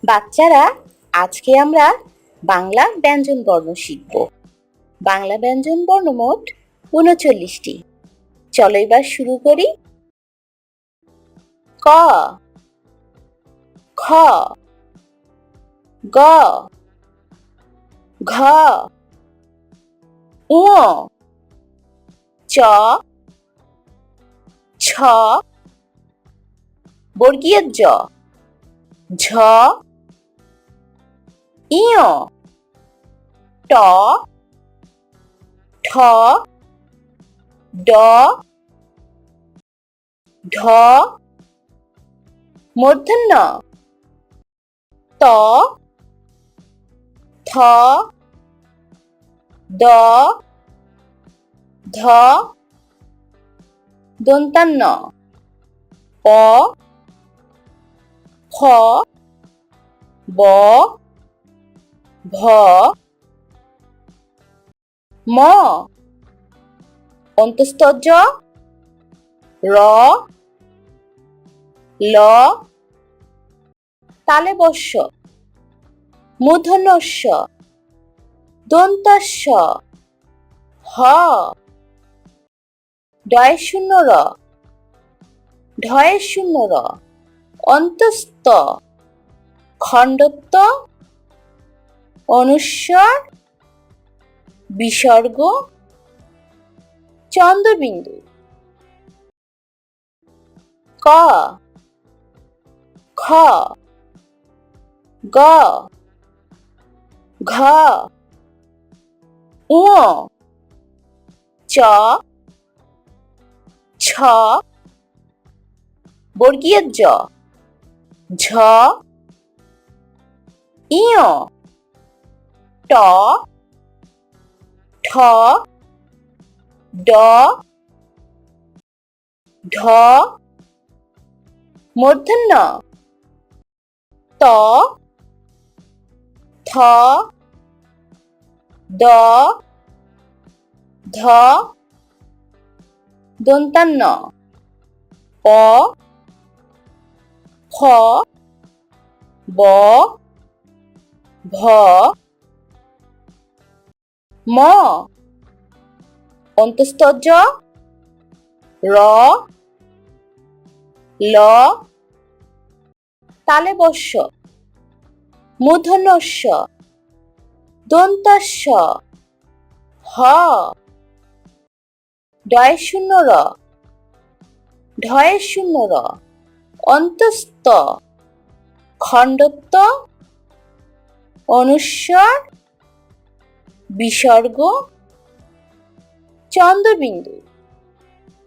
বাচ্চারা, আজকে আমরা বাংলা ব্যঞ্জন বর্ণ শিখব। বাংলা ব্যঞ্জন বর্ণ মোট ৩৯টি। চলো এবার শুরু করি। ক, খ, গ, ঘ, ঙ, চ, ছ, বর্গীয় জ, ঝ, ইয়, ট, ঠ, ড, ঢ, মূর্ধন্য ত, থ, দ, ধ, দন্তান্ন প, খ, ব, ভ, ম, অন্তস্থ জ, র, ল, তালব্য শ, মূর্ধন্য ষ, দন্তস্ব, হ, ডয়ে শূন্য র, ঢয়ে শূন্য র, অন্তস্থ, খণ্ডত্ব, অনুস্বর, বিসর্গ, চন্দ্রবিন্দু। ক, খ, গ, ঘ, ঙ, চ, ছ, বর্গীয় জ, ঝ, ইয়, ট, ঠ, ড, ঢ, মূর্ধন্য ত, থ, দ, ধ, দন্তান্ন প, খ, ব, ভ, ম, অন্তস্থ জ, র, ল, তালব্য শ, মূর্ধন্য ষ, দন্তস্ব, হ, ডয়ে শূন্য র, ঢয়ে শূন্য র, অন্তস্থ, খণ্ডত্ব, অনুস্বর, বিসর্গ, চন্দ্রবিন্দু।